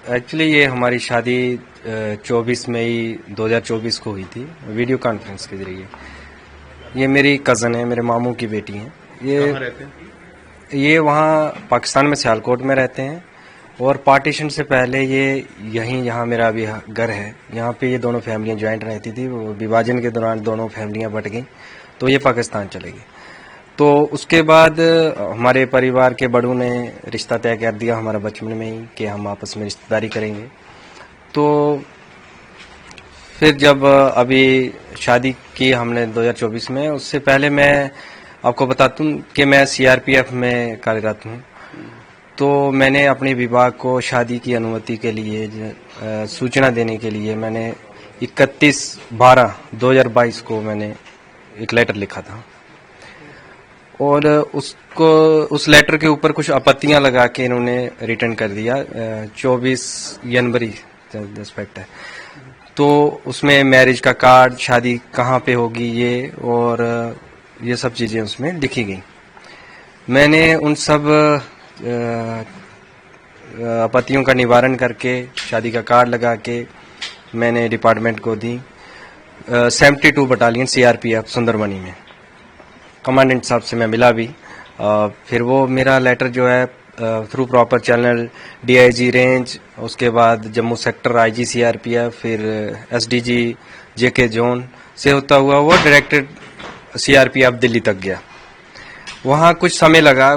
Actually ये हमारी शादी 24 मई 2024 को हुई थी, वीडियो कॉन्फ्रेंस के जरिए। ये मेरी कज़न है, मेरे मामू की बेटी है। कहाँ रहते हैं? ये वहाँ पाकिस्तान में सियालकोट में रहते हैं, और पार्टीशन से पहले ये यहाँ मेरा अभी घर है, यहाँ पे ये दोनों फैमिलियाँ ज्वाइंट रहती थी। वो विभाजन के दौरान दोनों फैमिलियाँ बट गई, तो ये पाकिस्तान चले गए। तो उसके बाद हमारे परिवार के बड़ों ने रिश्ता तय कर दिया हमारा बचपन में ही कि हम आपस में रिश्तेदारी करेंगे। तो फिर जब अभी शादी की हमने 2024 में, उससे पहले मैं आपको बता दूं कि मैं सीआरपीएफ में कार्यरत हूं। तो मैंने अपने विभाग को शादी की अनुमति के लिए सूचना देने के लिए मैंने 31/12/2022 को मैंने एक लेटर लिखा था, और उस लेटर के ऊपर कुछ आपत्तियां लगा के इन्होंने रिटर्न कर दिया। 24 जनवरी रिस्पेक्ट है, तो उसमें मैरिज का कार्ड, शादी कहाँ पे होगी ये, और ये सब चीज़ें उसमें लिखी गई। मैंने उन सब आपत्तियों का निवारण करके शादी का कार्ड लगा के मैंने डिपार्टमेंट को दी। 72 बटालियन सीआरपीएफ सुंदरबनी में कमांडेंट साहब से मैं मिला भी। फिर वो मेरा लेटर जो है through proper channel DIG range, उसके बाद जम्मू सेक्टर आईजी सीआरपीएफ, फिर एसडीजी जेके जोन से होता हुआ वो डायरेक्टेड सीआरपीएफ दिल्ली तक गया। वहाँ कुछ समय लगा,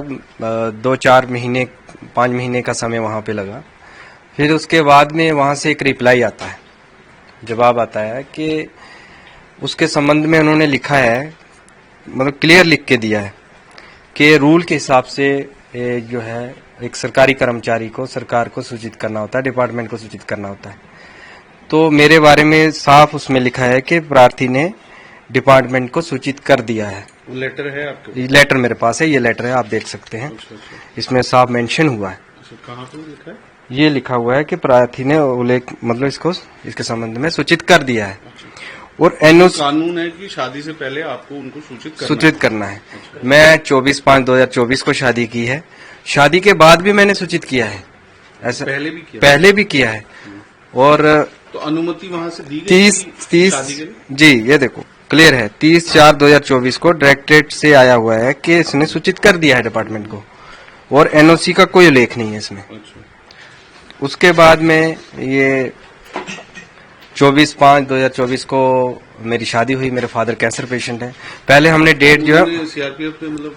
2-4 महीने 5 महीने का समय वहाँ पे लगा। फिर उसके बाद में वहाँ से एक रिप्लाई आता है, जवाब आता है कि उसके संबंध में उन्होंने लिखा है, मतलब क्लियर लिख के दिया है कि रूल के हिसाब से जो है एक सरकारी कर्मचारी को सरकार को सूचित करना होता है, डिपार्टमेंट को सूचित करना होता है। तो मेरे बारे में साफ उसमें लिखा है कि प्रार्थी ने डिपार्टमेंट को सूचित कर दिया है। लेटर है आपके? लेटर मेरे पास है, ये लेटर है, आप देख सकते हैं। अच्छा। इसमें साफ मेंशन हुआ है। कहाँ पे लिखा है? ये लिखा हुआ है कि प्रार्थी ने उल्लेख, मतलब इसके संबंध में सूचित कर दिया है। और एनओसी कानून है कि शादी से पहले आपको उनको सूचित करना है। मैं 24/5/2024 को शादी की है। शादी के बाद भी मैंने सूचित किया है, ऐसा पहले भी किया है। और तो अनुमति वहां से दी गई 30 जी, ये देखो क्लियर है, 30/4/2024 को डायरेक्टरेट से आया हुआ है कि इसने सूचित कर दिया है डिपार्टमेंट को, और एनओसी का कोई उल्लेख नहीं है इसमें। उसके बाद में ये 24/5/2024 को मेरी शादी हुई। मेरे फादर कैंसर पेशेंट है। पहले हमने डेट जो है सीआरपीएफ ने मतलब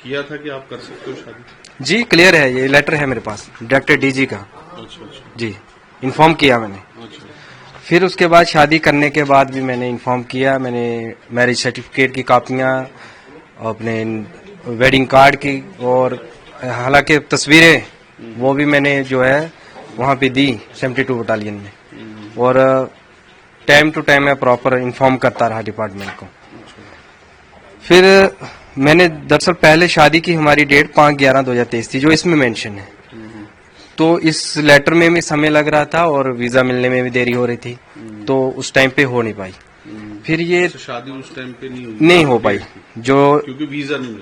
किया था कि आप कर सकते हो शादी? जी क्लियर है, ये लेटर है मेरे पास डायरेक्टर डीजी का। अच्छा। जी, इन्फॉर्म किया मैंने। अच्छा। फिर उसके बाद शादी करने के बाद भी मैंने इन्फॉर्म किया। मैंने मैरिज सर्टिफिकेट की कापियां, अपने वेडिंग कार्ड की, और हालांकि तस्वीरें वो भी मैंने जो है वहाँ पे दी 72 बटालियन में। और टाइम टू टाइम मैं प्रॉपर इन्फॉर्म करता रहा डिपार्टमेंट को। फिर मैंने दरअसल पहले शादी की हमारी डेट 5/11/2023 थी, जो इसमें मेंशन है। तो इस लेटर में भी समय लग रहा था और वीजा मिलने में भी देरी हो रही थी, तो उस टाइम पे हो नहीं पाई। फिर ये शादी उस टाइम पे नहीं हो पाई, जो क्योंकि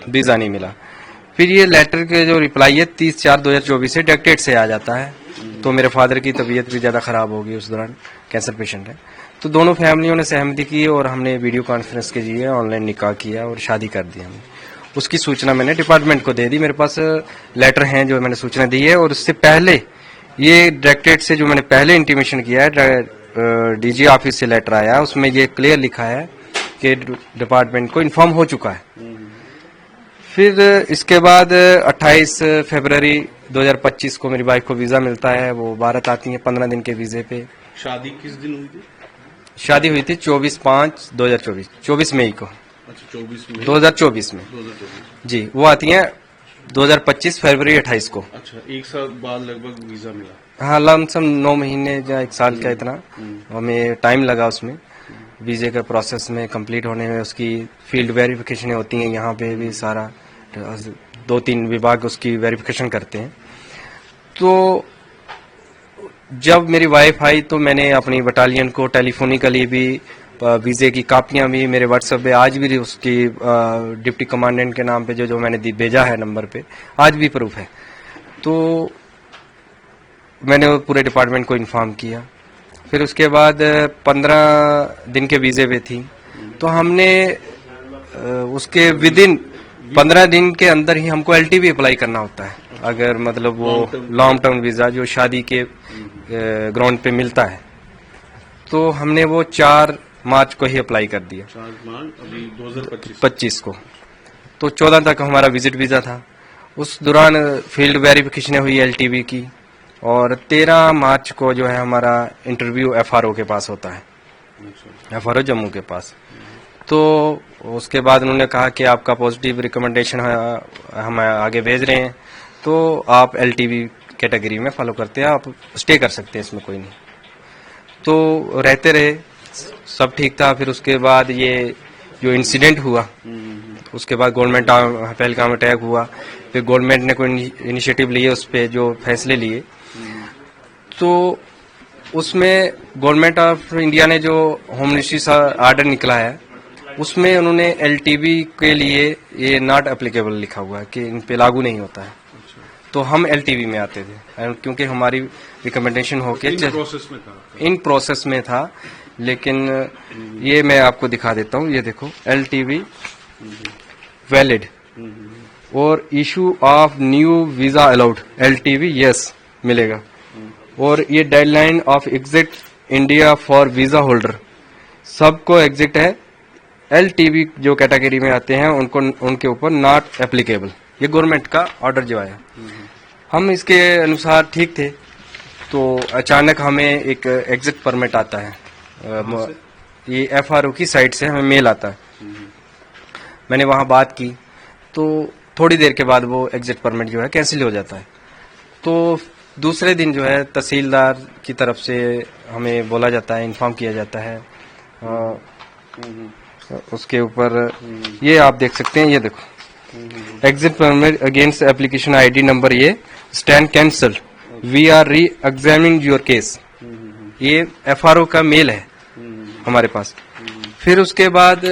वीजा नहीं मिला। फिर ये लेटर के जो रिप्लाई है 30/4/2024 से डायरेक्टेड से आ जाता है। तो मेरे फादर की तबीयत भी ज्यादा खराब होगी, उस दौरान कैंसर पेशेंट है। तो दोनों फैमिलियों ने सहमति की और हमने वीडियो कॉन्फ्रेंस के जरिए ऑनलाइन निकाह किया और शादी कर दी हमने। उसकी सूचना मैंने डिपार्टमेंट को दे दी। मेरे पास लेटर हैं जो मैंने सूचना दी है, और उससे पहले ये डायरेक्टरेट से जो मैंने पहले इंटीमेशन किया है, डीजी ऑफिस से लेटर आया, उसमें ये क्लियर लिखा है कि डिपार्टमेंट को इन्फॉर्म हो चुका है। फिर इसके बाद 28 फरवरी 2025 को मेरी वाइफ को वीजा मिलता है। वो भारत आती है 15 दिन के वीजे पे। शादी किस दिन हुई थी? शादी हुई थी 24/5/2024, 24 मई को। अच्छा, 2024 में जी। वो आती है 2025 फरवरी 28 को। अच्छा, एक साल बाद लगभग वीजा मिला? हाँ, लमसम 9 महीने या 1 साल का इतना हमें टाइम लगा उसमें। वीजे के प्रोसेस में कंप्लीट होने में उसकी फील्ड वेरिफिकेशन होती हैं, यहाँ पे भी सारा 2-3 विभाग उसकी वेरिफिकेशन करते हैं। तो जब मेरी वाइफ आई तो मैंने अपनी बटालियन को टेलीफोनिकली भी वीजे की कापियां भी मेरे व्हाट्सएप पे आज भी उसकी डिप्टी कमांडेंट के नाम पे जो मैंने भेजा है नंबर पे, आज भी प्रूफ है। तो मैंने वो पूरे डिपार्टमेंट को इन्फॉर्म किया। फिर उसके बाद 15 दिन के वीज़े पे थी, तो हमने उसके विदिन 15 दिन के अंदर ही हमको एलटीवी अप्लाई करना होता है, अगर मतलब वो लॉन्ग टर्म वीज़ा जो शादी के ग्राउंड पे मिलता है। तो हमने वो 4 मार्च को ही अप्लाई कर दिया, 4 मार्च अभी 2025 को। तो 14 तक हमारा विजिट वीज़ा था। उस दौरान फील्ड वेरिफिकेशन हुई एलटीवी की, और 13 मार्च को जो है हमारा इंटरव्यू एफआरओ के पास होता है, एफआरओ जम्मू के पास। तो उसके बाद उन्होंने कहा कि आपका पॉजिटिव रिकमेंडेशन हम आगे भेज रहे हैं, तो आप एलटीवी कैटेगरी में फॉलो करते हैं, आप स्टे कर सकते हैं, इसमें कोई नहीं। तो रहते रहे, सब ठीक था। फिर उसके बाद ये जो इंसिडेंट हुआ, उसके बाद गवर्नमेंट पहलगाम अटैक हुआ, फिर गवर्नमेंट ने कोई इनिशिएटिव लिए, उस पर जो फैसले लिए, तो उसमें गवर्नमेंट ऑफ इंडिया ने जो होम मिनिस्ट्री से आर्डर निकला है, उसमें उन्होंने एलटीवी के लिए ये नॉट एप्लीकेबल लिखा हुआ है कि इन पे लागू नहीं होता है। तो हम एलटीवी में आते थे, क्योंकि हमारी रिकमेंडेशन होके इन प्रोसेस में था। लेकिन ये मैं आपको दिखा देता हूँ, ये देखो एलटीवी वैलिड और issue of new visa allowed, LTV yes मिलेगा। और ये deadline of exit India for visa holder, सबको एग्जिट है। एलटीवी जो कैटेगरी में आते हैं उनको, उनके ऊपर नॉट एप्लीकेबल, ये गवर्नमेंट का ऑर्डर जो आया। हम इसके अनुसार ठीक थे, तो अचानक हमें एक एग्जिट परमिट आता है, ये एफआरओ की साइट से हमें मेल आता है। मैंने वहां बात की, तो थोड़ी देर के बाद वो एग्जिट परमिट जो है कैंसिल हो जाता है। तो दूसरे दिन जो है तहसीलदार की तरफ से हमें बोला जाता है, इन्फॉर्म किया जाता है। उसके ऊपर ये आप देख सकते हैं, ये देखो exit permit against application ID number, ये स्टैंड कैंसल, वी आर री एग्जामिनिंग योर केस। ये एफआरओ का मेल है हमारे पास। फिर उसके बाद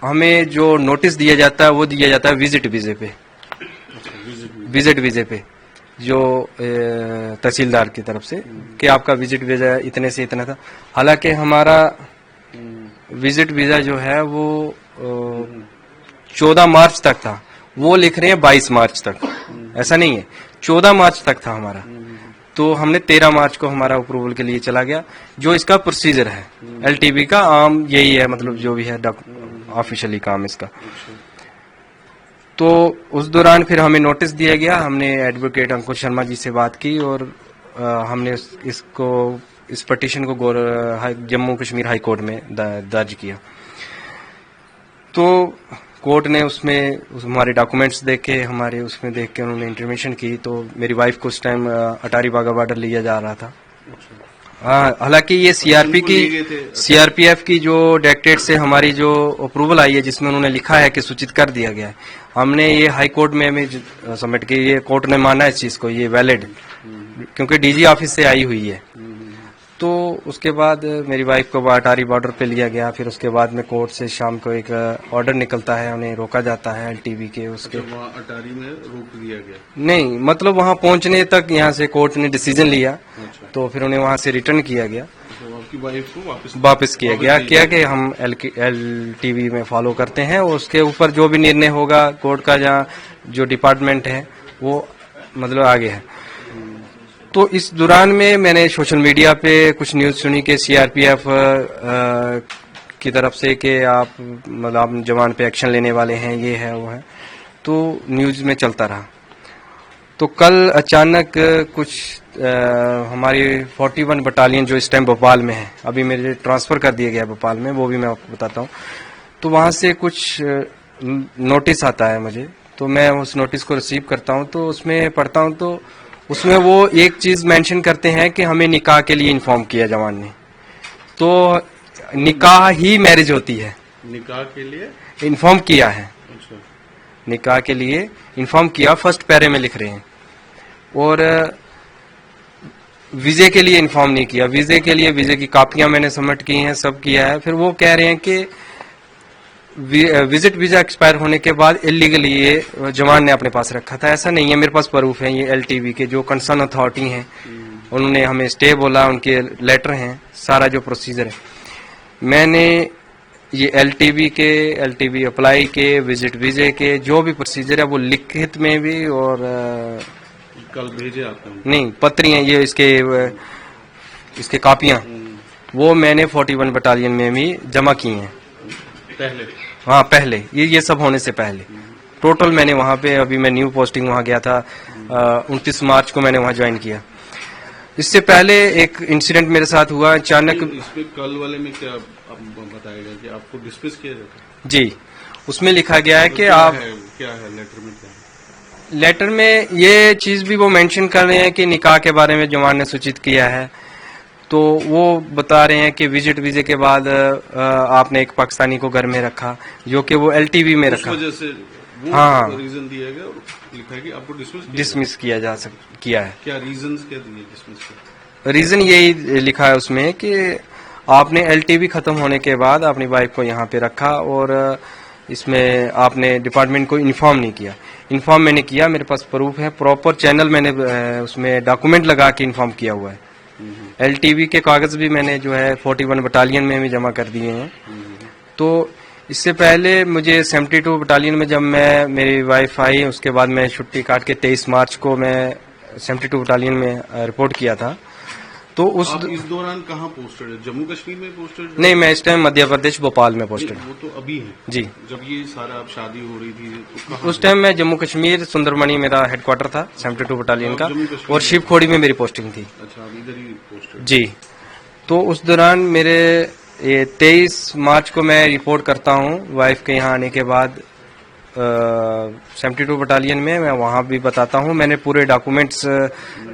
हमें जो नोटिस दिया जाता है वो दिया जाता है विजिट वीजे पे, विजिट वीजे पे जो तहसीलदार की तरफ से कि आपका विजिट वीजा इतने से इतना था। हालांकि हमारा विजिट वीजा जो है वो 14 मार्च तक था, वो लिख रहे हैं 22 मार्च तक, ऐसा नहीं है, 14 मार्च तक था हमारा। तो हमने 13 मार्च को हमारा अप्रूवल के लिए चला गया। जो इसका प्रोसीजर है एलटीवी का आम यही है, मतलब जो भी है ऑफिशियली काम इसका। तो उस दौरान फिर हमें नोटिस दिया गया, हमने एडवोकेट अंकुश शर्मा जी से बात की और हमने इस पटिशन को जम्मू कश्मीर हाई कोर्ट में दर्ज किया। तो कोर्ट ने उसमें हमारे डॉक्यूमेंट्स देखे, हमारे उसमें देख के उन्होंने इंटरवेंशन की। तो मेरी वाइफ को उस टाइम अटारी बागा बॉर्डर लिया जा रहा था। हालांकि ये सीआरपीएफ की जो डायरेक्टरेट से हमारी जो अप्रूवल आई है, जिसमें उन्होंने लिखा है कि सूचित कर दिया गया है, हमने ये हाई कोर्ट में हमें सबमिट की। ये कोर्ट ने माना इस चीज को, ये वैलिड, क्योंकि डीजी ऑफिस से आई हुई है। तो उसके बाद मेरी वाइफ को अटारी बॉर्डर पे लिया गया। फिर उसके बाद में कोर्ट से शाम को एक ऑर्डर निकलता है, उन्हें रोका जाता है एलटीवी के उसके। वहाँ अटारी में रोक दिया गया? नहीं, मतलब वहाँ पहुँचने तक यहाँ से कोर्ट ने डिसीजन लिया। तो फिर उन्हें वहाँ से रिटर्न किया गया, आपकी वाइफ को वापस किया गया कि हम एलटीवी में फॉलो करते हैं। उसके ऊपर जो भी निर्णय होगा कोर्ट का, जहाँ जो डिपार्टमेंट है वो मतलब आगे है। तो इस दौरान में मैंने सोशल मीडिया पे कुछ न्यूज सुनी कि सीआरपीएफ की तरफ से कि आप मतलब जवान पे एक्शन लेने वाले हैं, ये है वो है। तो न्यूज में चलता रहा। तो कल अचानक कुछ हमारी 41 बटालियन जो इस टाइम भोपाल में है, अभी मेरे ट्रांसफर कर दिया गया भोपाल में, वो भी मैं आपको बताता हूँ। तो वहाँ से कुछ नोटिस आता है मुझे, तो मैं उस नोटिस को रिसीव करता हूँ। तो उसमें पढ़ता हूँ, तो उसमें वो एक चीज मेंशन करते हैं कि हमें निकाह के लिए इन्फॉर्म किया जवान ने। तो निकाह ही मैरिज होती है, निकाह के लिए इन्फॉर्म किया है। अच्छा। निकाह के लिए इन्फॉर्म किया, फर्स्ट पैरे में लिख रहे हैं। और वीजे के लिए इन्फॉर्म नहीं किया। वीजे के लिए वीजे की कॉपियां मैंने सबमिट की हैं, सब किया है। फिर वो कह रहे हैं कि विजिट वीजा एक्सपायर होने के बाद इलीगली ये जवान ने अपने पास रखा था। ऐसा नहीं है, मेरे पास प्रूफ है। ये एलटीवी के जो कंसर्न अथॉरिटी हैं उन्होंने हमें स्टे बोला, उनके लेटर हैं, सारा जो प्रोसीजर है। मैंने ये एलटीवी अप्लाई के, विजिट वीजे के जो भी प्रोसीजर है वो लिखित में भी और कल भेजे आपने? नहीं, पत्री हैं ये, इसके कापियां वो मैंने 41 बटालियन में भी जमा की हैं पहले? हाँ, पहले ये सब होने से पहले टोटल मैंने वहाँ पे, अभी मैं न्यू पोस्टिंग वहाँ गया था 29 मार्च को मैंने वहाँ ज्वाइन किया। इससे पहले एक इंसिडेंट मेरे साथ हुआ अचानक। इसमें कल वाले में क्या बताएगा कि आपको डिसमिस किया जाता है? जी, उसमें लिखा गया है कि क्या आप है लेटर में, क्या है? लेटर में ये चीज भी वो मेंशन कर रहे हैं कि निकाह के बारे में जवान ने सूचित किया है, तो वो बता रहे हैं कि विजिट वीजे के बाद आपने एक पाकिस्तानी को घर में रखा, जो कि वो एलटीवी में उस रखा। वजह से वो हाँ, रीजन दिया गया और लिखा है कि आपको डिसमिस किया है। क्या रीजंस क्या दिए डिसमिस के? रीजन यही लिखा है उसमें कि आपने एलटीवी खत्म होने के बाद अपनी वाइफ को यहाँ पे रखा और इसमें आपने डिपार्टमेंट को इन्फॉर्म नहीं किया। इन्फॉर्म मैंने किया, मेरे पास प्रूफ है, प्रॉपर चैनल मैंने उसमें डॉक्यूमेंट लगा के इन्फॉर्म किया हुआ है। एलटीवी के कागज भी मैंने जो है 41 बटालियन में भी जमा कर दिए हैं। तो इससे पहले मुझे 72 बटालियन में जब मेरी वाइफ आई, उसके बाद मैं छुट्टी काट के 23 मार्च को मैं 72 बटालियन में रिपोर्ट किया था। तो आप इस दौरान कहाँ पोस्टेड है? जम्मू कश्मीर में पोस्टेड? नहीं, मैं इस टाइम मध्य प्रदेश भोपाल में पोस्टेड। वो तो अभी है जी। जब ये सारा अब शादी हो रही थी तो कहाँ? उस टाइम मैं जम्मू कश्मीर सुंदरमणि मेरा हेडक्वार्टर था 72 बटालियन का, जम्मू कश्मीर और शिवखोड़ी में मेरी पोस्टिंग थी। अच्छा, अब इधर ही पोस्टेड? जी। तो उस दौरान मेरे ये 23 मार्च को मैं रिपोर्ट करता हूँ वाइफ के यहाँ आने के बाद 72 बटालियन में। मैं वहाँ भी बताता हूँ, मैंने पूरे डॉक्यूमेंट्स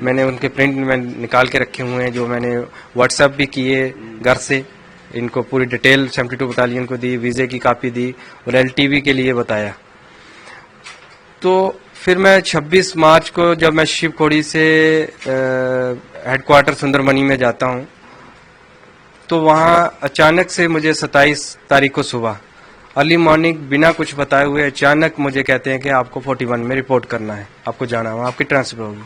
मैंने उनके प्रिंट में निकाल के रखे हुए हैं, जो मैंने व्हाट्सएप भी किए घर से, इनको पूरी डिटेल 72 बटालियन को दी, वीजे की कॉपी दी और एलटीवी के लिए बताया। तो फिर मैं 26 मार्च को जब मैं शिवखोड़ी से हेडक्वार्टर सुंदरमणि में जाता हूँ, तो वहाँ अचानक से मुझे 27 तारीख को सुबह अर्ली मॉर्निंग बिना कुछ बताए हुए अचानक मुझे कहते हैं कि आपको 41 में रिपोर्ट करना है, आपको जाना है, आपकी ट्रांसफर होगी।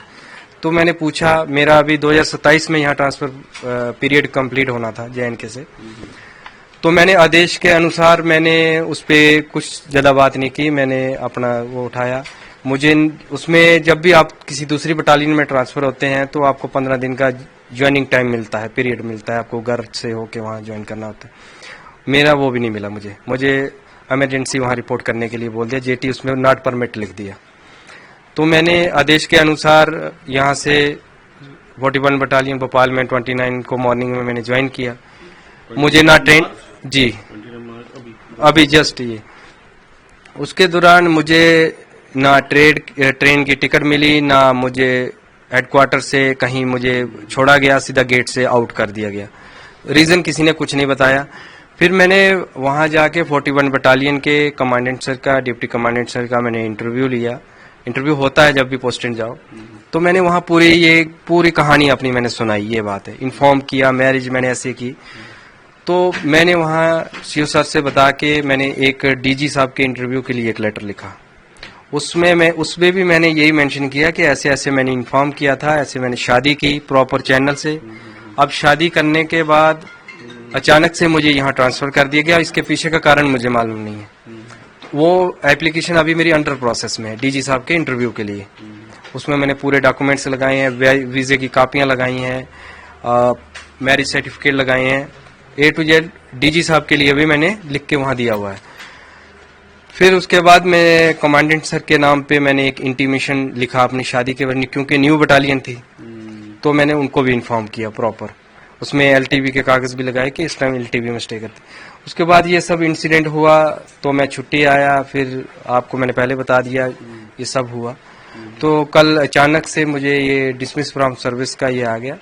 तो मैंने पूछा, मेरा अभी 2027 में यहाँ ट्रांसफर पीरियड कंप्लीट होना था JNK से, तो मैंने आदेश के अनुसार मैंने उस पर कुछ ज़्यादा बात नहीं की, मैंने अपना वो उठाया। मुझे उसमें जब भी आप किसी दूसरी बटालियन में ट्रांसफर होते हैं तो आपको 15 दिन का ज्वाइनिंग टाइम मिलता है, पीरियड मिलता है, आपको घर से होके वहाँ ज्वाइन करना होता है। मेरा वो भी नहीं मिला, मुझे इमरजेंसी वहाँ रिपोर्ट करने के लिए बोल दिया, जेटी उसमें नॉट परमिट लिख दिया। तो मैंने आदेश के अनुसार यहाँ से 41 बटालियन भोपाल में 29 को मॉर्निंग में मैंने ज्वाइन किया। मुझे ना ट्रेन, जी अभी जस्ट ये, उसके दौरान मुझे ना ट्रेन की टिकट मिली, ना मुझे हेडक्वार्टर से कहीं मुझे छोड़ा गया, सीधा गेट से आउट कर दिया गया। रीजन किसी ने कुछ नहीं बताया। फिर मैंने वहां जाके 41 बटालियन के कमांडेंट सर का, डिप्टी कमांडेंट सर का मैंने इंटरव्यू लिया। इंटरव्यू होता है जब भी पोस्टिंग जाओ, तो मैंने वहां पूरी कहानी अपनी मैंने सुनाई, ये बात है, इन्फॉर्म किया, मैरिज मैंने ऐसे की। तो मैंने वहां सीओ सर से बता के मैंने एक डीजी साहब के इंटरव्यू के लिए एक लेटर लिखा। उसमें भी मैंने यही मेंशन किया कि ऐसे ऐसे मैंने इन्फॉर्म किया था, ऐसे मैंने शादी की प्रॉपर चैनल से। अब शादी करने के बाद अचानक से मुझे यहाँ ट्रांसफर कर दिया गया, इसके पीछे का कारण मुझे मालूम नहीं है। वो एप्लीकेशन अभी मेरी अंडर प्रोसेस में है डीजी साहब के इंटरव्यू के लिए। उसमें मैंने पूरे डॉक्यूमेंट्स लगाए हैं, वीजे की कापियां लगाई हैं, मैरिज सर्टिफिकेट लगाए हैं, A to Z डीजी साहब के लिए भी मैंने लिख के वहाँ दिया हुआ है। फिर उसके बाद मैं कमांडेंट सर के नाम पे मैंने एक इंटीमेशन लिखा अपनी शादी के बारे, क्योंकि न्यू बटालियन थी, तो मैंने उनको भी इन्फॉर्म किया प्रॉपर। उसमें एलटीवी के कागज भी लगाए कि इस टाइम एलटीवी में स्टे करते। उसके बाद ये सब इंसिडेंट हुआ तो मैं छुट्टी आया, फिर आपको मैंने पहले बता दिया ये सब हुआ। तो कल अचानक से मुझे ये डिसमिस फ्रॉम सर्विस का ये आ गया।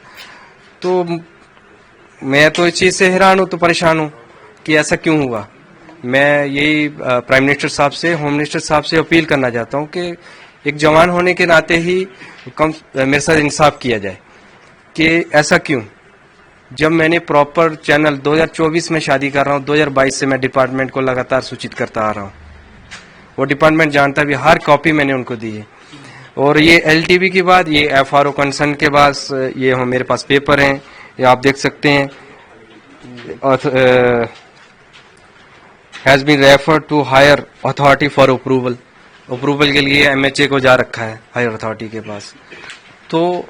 तो मैं तो इस चीज़ से हैरान हूँ, तो परेशान हूँ कि ऐसा क्यों हुआ। मैं यही प्राइम मिनिस्टर साहब से, होम मिनिस्टर साहब से अपील करना चाहता हूँ कि एक जवान होने के नाते ही मेरे साथ इंसाफ किया जाए कि ऐसा क्यों। जब मैंने प्रॉपर चैनल 2024 में शादी कर रहा हूँ, 2022 से मैं डिपार्टमेंट को लगातार सूचित करता आ रहा हूँ, वो डिपार्टमेंट जानता भी, हर कॉपी मैंने उनको दी है। और ये एलटीवी की बात, ये एफआरओ कंसर्न के पास ये मेरे पास पेपर हैं, ये आप देख सकते हैं। Has been referred to higher authority for approval, approval के लिए एमएचए को जा रखा है हायर अथॉरिटी के पास। तो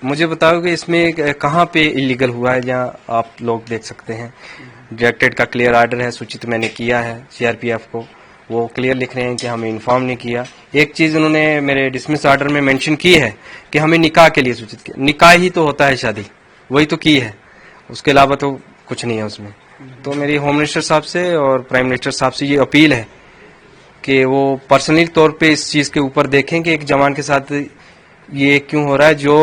मुझे बताओ कि इसमें कहाँ पे इलीगल हुआ है, जहाँ आप लोग देख सकते हैं डायरेक्टेड का क्लियर आर्डर है, सूचित मैंने किया है सीआरपीएफ को, वो क्लियर लिख रहे हैं कि हमें इन्फॉर्म नहीं किया। एक चीज उन्होंने मेरे डिसमिस आर्डर में मेंशन की है कि हमें निकाह के लिए सूचित किया, निकाह ही तो होता है शादी, वही तो की है, उसके अलावा तो कुछ नहीं है उसमें। तो मेरी होम मिनिस्टर साहब से और प्राइम मिनिस्टर साहब से ये अपील है कि वो पर्सनली तौर पे इस चीज के ऊपर देखें कि एक जवान के साथ ये क्यों हो रहा है। जो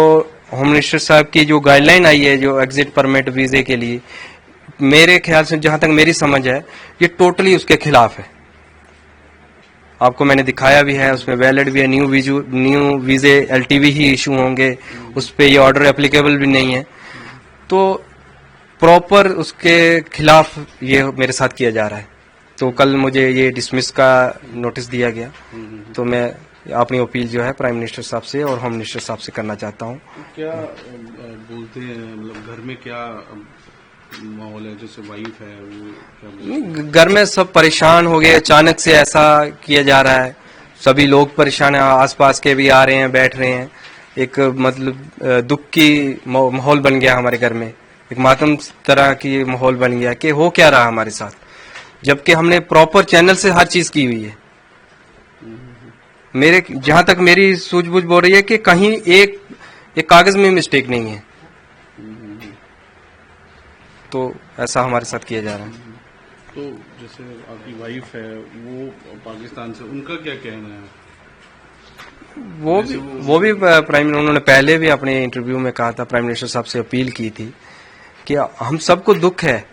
होम मिनिस्टर साहब की जो गाइडलाइन आई है जो एग्जिट परमिट वीजे के लिए, मेरे ख्याल से जहां तक मेरी समझ है ये टोटली उसके खिलाफ है। आपको मैंने दिखाया भी है, उसमें वैलिड भी है, न्यू वीजे एलटीवी ही इशू होंगे, उस पे ये ऑर्डर एप्लीकेबल भी नहीं है। तो प्रॉपर उसके खिलाफ ये मेरे साथ किया जा रहा है। तो कल मुझे ये डिसमिस का नोटिस दिया गया, तो मैं अपनी अपील जो है प्राइम मिनिस्टर साहब से और होम मिनिस्टर साहब से करना चाहता हूँ। क्या बोलते हैं, मतलब घर में क्या माहौल है, जैसे वाइफ है वो क्या बोलते हैं? घर में सब परेशान हो गए, अचानक से ऐसा किया जा रहा है, सभी लोग परेशान हैं, आसपास के भी आ रहे हैं, बैठ रहे हैं, एक मतलब दुख की माहौल बन गया हमारे घर में, एक मातम तरह की माहौल बन गया कि हो क्या रहा हमारे साथ, जबकि हमने प्रॉपर चैनल से हर चीज की हुई है। मेरे जहां तक मेरी सूझबूझ बोल रही है कि कहीं एक कागज में मिस्टेक नहीं है, तो ऐसा हमारे साथ किया जा रहा है। तो जैसे आपकी वाइफ है वो पाकिस्तान से, उनका क्या कहना है? वो भी प्राइम, उन्होंने पहले भी अपने इंटरव्यू में कहा था, प्राइम मिनिस्टर साहब से अपील की थी कि हम सबको दुख है,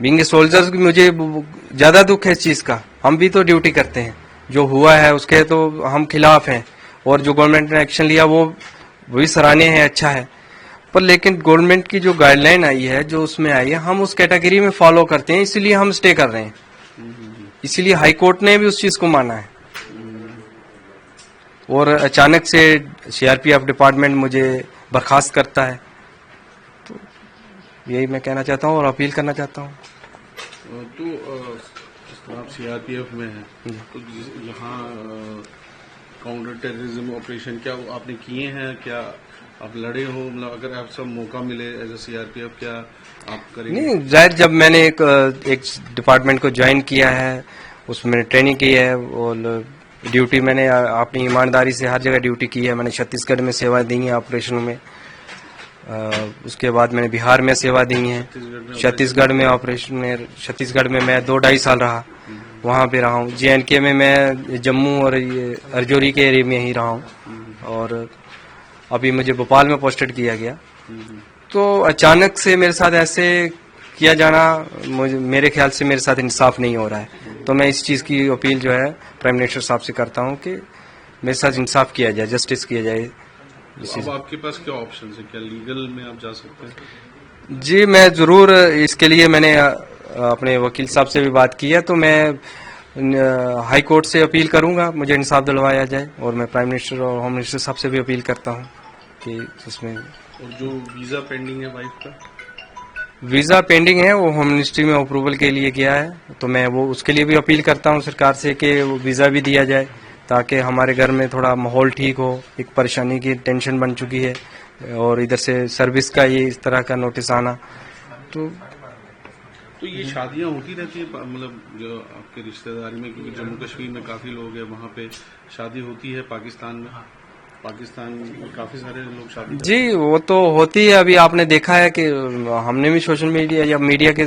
बीइंग ए सोल्जर्स मुझे ज्यादा दुख है इस चीज का, हम भी तो ड्यूटी करते हैं, जो हुआ है उसके तो हम खिलाफ हैं, और जो गवर्नमेंट ने एक्शन लिया वो भी सराहनीय है, अच्छा है। पर लेकिन गवर्नमेंट की जो गाइडलाइन आई है, जो उसमें आई है, हम उस कैटेगरी में फॉलो करते हैं, इसीलिए हम स्टे कर रहे हैं, इसीलिए हाई कोर्ट ने भी उस चीज को माना है। और अचानक से सीआरपीएफ डिपार्टमेंट मुझे बर्खास्त करता है, तो यही मैं कहना चाहता हूँ और अपील करना चाहता हूँ। तो आप सीआरपीएफ में हैं, तो यहाँ काउंटर टेररिज्म ऑपरेशन क्या आपने किए हैं, क्या आप लड़े हो, मतलब अगर आप सब मौका मिले एज ए सीआरपीएफ क्या आप करेंगे? नहीं, जाहिर जब मैंने एक डिपार्टमेंट को ज्वाइन किया है, उसमें मैंने ट्रेनिंग की है और ड्यूटी मैंने अपनी ईमानदारी से हर जगह ड्यूटी की है। मैंने छत्तीसगढ़ में सेवा दी है ऑपरेशनों में, उसके बाद मैंने बिहार में सेवा दी है, छत्तीसगढ़ में ऑपरेशन में, छत्तीसगढ़ में मैं 2-2.5 साल रहा, वहाँ पे रहा हूँ। JNK में मैं जम्मू और ये अर्जोरी के एरिया में ही रहा हूँ, और अभी मुझे भोपाल में पोस्टेड किया गया। तो अचानक से मेरे साथ ऐसे किया जाना, मेरे ख्याल से मेरे साथ इंसाफ नहीं हो रहा है। तो मैं इस चीज़ की अपील जो है प्राइम मिनिस्टर साहब से करता हूँ कि मेरे साथ इंसाफ किया जाए, जस्टिस किया जाए। तो अब आपके पास क्या ऑप्शन है, क्या लीगल में आप जा सकते हैं? जी, मैं ज़रूर इसके लिए मैंने अपने वकील साहब से भी बात की है, तो मैं हाई कोर्ट से अपील करूंगा, मुझे इंसाफ दिलवाया जाए। और मैं प्राइम मिनिस्टर और होम मिनिस्टर साहब से भी अपील करता हूं कि उसमें। और जो वीजा पेंडिंग है वाइफ का? वीजा पेंडिंग है, वो होम मिनिस्ट्री में अप्रूवल के लिए गया है, तो मैं वो उसके लिए भी अपील करता हूं सरकार से कि वो वीजा भी दिया जाए, ताकि हमारे घर में थोड़ा माहौल ठीक हो। एक परेशानी की टेंशन बन चुकी है, और इधर से सर्विस का ये इस तरह का नोटिस आना, तो ये शादियां होती रहती है, मतलब जो आपके रिश्तेदारी में, क्योंकि जम्मू कश्मीर में काफी लोग हैं, वहाँ पे शादी होती है, पाकिस्तान में काफी सारे लोग शादी करते हैं। जी, वो तो होती है। अभी आपने देखा है कि हमने भी सोशल मीडिया या मीडिया के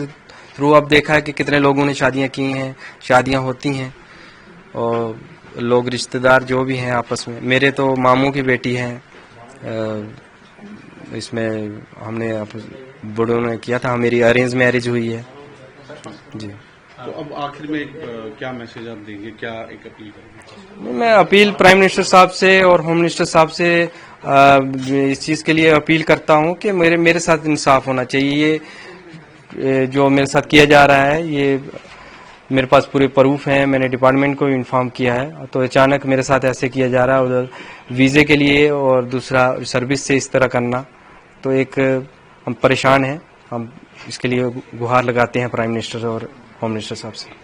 थ्रू अब देखा है कि कितने लोगों ने शादियां की हैं, शादियां होती हैं, और लोग रिश्तेदार जो भी हैं आपस में। मेरे तो मामू की बेटी है, इसमें हमने बड़ों ने किया था, मेरी अरेंज मैरिज हुई है जी। तो अब आखिर में क्या मैसेज आप देंगे, क्या एक अपील करेंगे? मैं अपील प्राइम मिनिस्टर साहब से और होम मिनिस्टर साहब से इस चीज़ के लिए अपील करता हूं कि मेरे साथ इंसाफ होना चाहिए। ये जो मेरे साथ किया जा रहा है, ये मेरे पास पूरे प्रूफ हैं, मैंने डिपार्टमेंट को इन्फॉर्म किया है, तो अचानक मेरे साथ ऐसे किया जा रहा है, उधर वीज़े के लिए और दूसरा सर्विस से इस तरह करना, तो एक हम परेशान हैं। हम इसके लिए गुहार लगाते हैं प्राइम मिनिस्टर और होम मिनिस्टर साहब से।